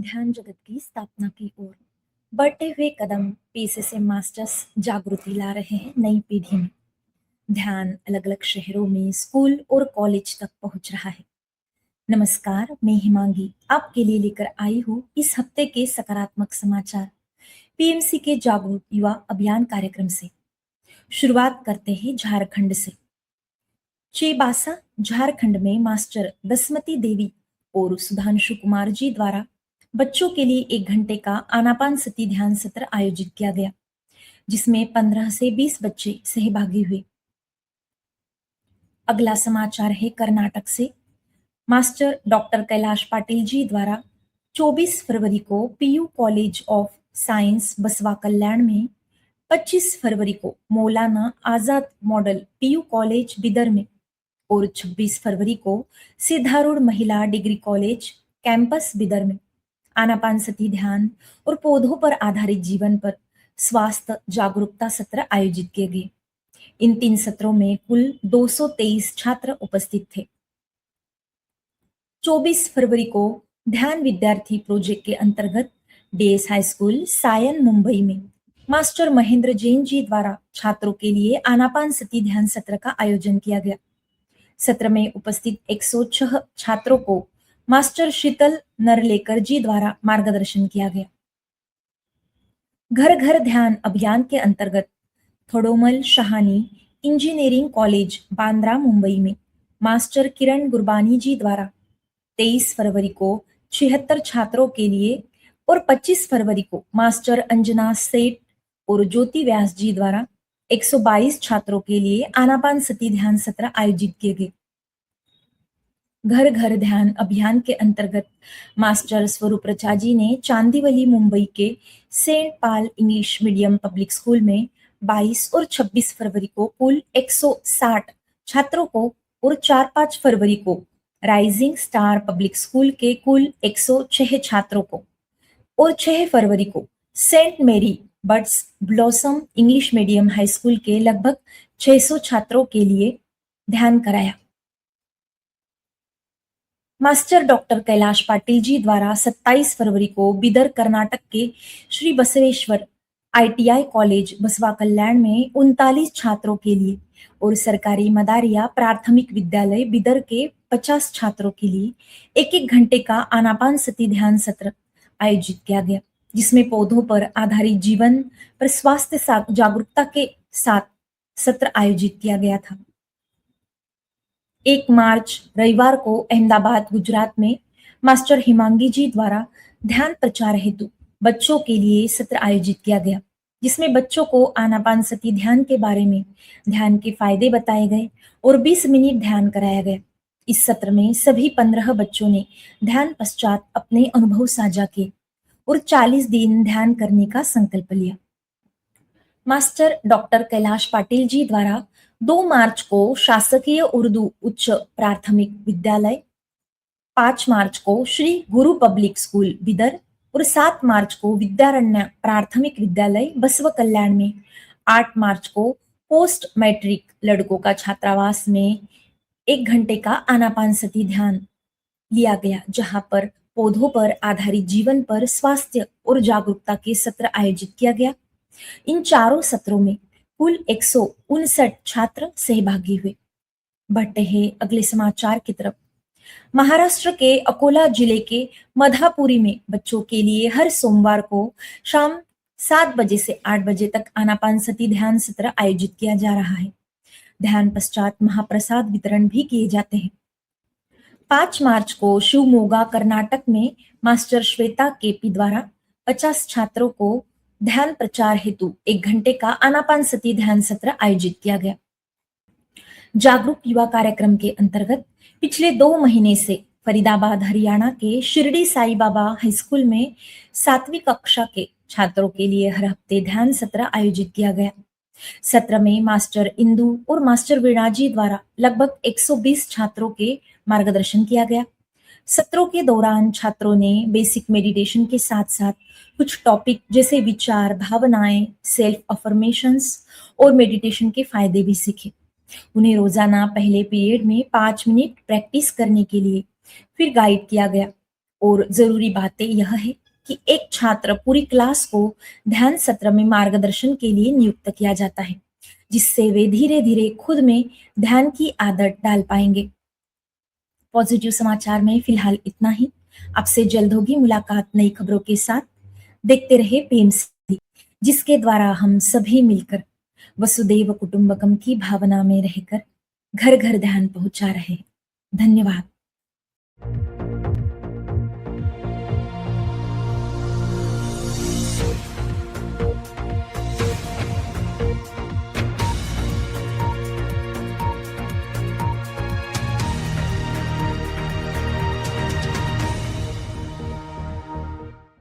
ध्यान जगत की स्थापना की ओर बढ़ते हुए कदम पीसीसी मास्टर्स जागृति ला रहे हैं नई पीढ़ी में। ध्यान अलग अलग शहरों में स्कूल और कॉलेज तक पहुंच रहा है। नमस्कार, मैं हिमांगी आपके लिए लेकर आई हूँ इस हफ्ते के सकारात्मक समाचार पीएमसी के जागरूक युवा अभियान कार्यक्रम से। शुरुआत करते हैं झारखंड से। चेबासा झारखंड में मास्टर बसमती देवी और सुधांशु कुमार जी द्वारा बच्चों के लिए 1 घंटे का आनापान सती ध्यान सत्र आयोजित किया गया, जिसमें 15 से 20 बच्चे सहभागी हुए। अगला समाचार है कर्नाटक से। मास्टर डॉक्टर कैलाश पाटिल जी द्वारा 24 फरवरी को पीयू कॉलेज ऑफ साइंस बसवा कल्याण में, 25 फरवरी को Maulana Azad model PU college Bidar में और 26 फरवरी को सिद्धारूढ़ महिला डिग्री कॉलेज कैंपस बिदर में आनापान सती ध्यान और पौधों पर आधारित जीवन पर स्वास्थ्य जागरूकता सत्र आयोजित किए गए। इन 3 सत्रों में कुल 223 छात्र उपस्थित थे। 24 फरवरी को ध्यान विद्यार्थी प्रोजेक्ट के अंतर्गत DS high school Sion Mumbai में मास्टर महेंद्र जैन जी द्वारा छात्रों के लिए आनापान सती ध्यान सत्र का आयोजन किया गया। सत्र में उपस्थित 106 छात्रों को मास्टर शीतल नरलेकर जी द्वारा मार्गदर्शन किया गया। घर घर ध्यान अभियान के अंतर्गत थोडोमल शहानी इंजीनियरिंग कॉलेज बांद्रा मुंबई में मास्टर किरण गुरबानी जी द्वारा 23 फरवरी को 76 छात्रों के लिए और 25 फरवरी को मास्टर अंजना सेठ और ज्योति व्यास जी द्वारा 122 छात्रों के लिए आनापान सती ध्यान सत्र आयोजित किए गए। घर घर ध्यान अभियान के अंतर्गत मास्टर स्वरूप रचा जी ने चांदीवली मुंबई के सेंट पाल इंग्लिश मीडियम पब्लिक स्कूल में 22 और 26 फरवरी को कुल 160 छात्रों को और 4-5 फरवरी को राइजिंग स्टार पब्लिक स्कूल के कुल 106 छात्रों को और 6 फरवरी को सेंट मेरी birds blossom English medium high school के लगभग 600 छात्रों के लिए ध्यान कराया। मास्टर डॉक्टर कैलाश पाटिल जी द्वारा 27 फरवरी को बिदर कर्नाटक के श्री बसवेश्वर आईटीआई कॉलेज बसवा कल्याण में 39 छात्रों के लिए और सरकारी मदारिया प्राथमिक विद्यालय बिदर के 50 छात्रों के लिए 1-1 घंटे का आनापान सती ध्यान सत्र आयोजित किया गया, जिसमें पौधों पर आधारित जीवन पर स्वास्थ्य जागरूकता के साथ सत्र आयोजित किया गया था। 1 मार्च रविवार को अहमदाबाद गुजरात में मास्टर हिमांगी जी द्वारा ध्यान प्रचार हेतु बच्चों के लिए सत्र आयोजित किया गया, जिसमें बच्चों को आनापान सती ध्यान के बारे में ध्यान के फायदे बताए गए और 20 मिनट ध्यान कराया गया। इस सत्र में सभी 15 बच्चों ने ध्यान पश्चात अपने अनुभव साझा किए और 40 दिन ध्यान करने का संकल्प लिया। मास्टर डॉक्टर कैलाश पाटिल जी द्वारा 2 मार्च को शासकीय उर्दू उच्च प्राथमिक विद्यालय, 5 मार्च को श्री गुरु पब्लिक स्कूल बिदर और 7 मार्च को विद्यारण्य प्राथमिक विद्यालय बसव कल्याण में, 8 मार्च को पोस्ट मैट्रिक लड़कों का छात्रावास में 1 घंटे का आनापान सती ध्यान लिया गया, जहां पर पौधों पर आधारित जीवन पर स्वास्थ्य और जागरूकता के सत्र आयोजित किया गया। इन चारों सत्रों में कुल 159 छात्र सहभागी हुए। बढ़ते हैं अगले समाचार की तरफ। महाराष्ट्र के अकोला जिले के मधापुरी में बच्चों के लिए हर सोमवार को शाम 7 बजे से 8 बजे तक आनापान सती ध्यान सत्र आयोजित किया जा रहा है। ध्यान पश्चात महाप्रसाद वितरण भी किए जाते हैं। 5 मार्च को शिवमोगा कर्नाटक में मास्टर श्वेता केपी द्वारा 50 छात्रों को ध्यान प्रचार हेतु 1 घंटे का आनापान सती ध्यान सत्र आयोजित किया गया। जागरूक युवा कार्यक्रम के अंतर्गत पिछले 2 महीने से फरीदाबाद हरियाणा के शिरडी साई बाबा हाई स्कूल में 7वीं कक्षा के छात्रों के लिए हर हफ्ते ध्यान सत्र आयोजित किया गया। सत्र में मास्टर इंदु और मास्टर वीणा जी द्वारा लगभग 120 छात्रों के मार्गदर्शन किया गया। सत्रों के दौरान छात्रों ने बेसिक मेडिटेशन के साथ साथ कुछ टॉपिक जैसे विचार, भावनाएं, सेल्फ अफर्मेशंस और मेडिटेशन के फायदे भी सीखे। उन्हें रोजाना पहले पीरियड में 5 मिनट प्रैक्टिस करने के लिए फिर गाइड किया गया और जरूरी बातें यह है कि एक छात्र पूरी क्लास को ध्यान सत्र में मार्गदर्शन के लिए नियुक्त किया जाता है, जिससे वे धीरे धीरे खुद में ध्यान की आदत डाल पाएंगे। पॉजिटिव समाचार में फिलहाल इतना ही। आपसे जल्द होगी मुलाकात नई खबरों के साथ। देखते रहे पीएम सिटी, जिसके द्वारा हम सभी मिलकर वसुदैव कुटुंबकम की भावना में रहकर घर घर ध्यान पहुंचा रहे हैं। धन्यवाद।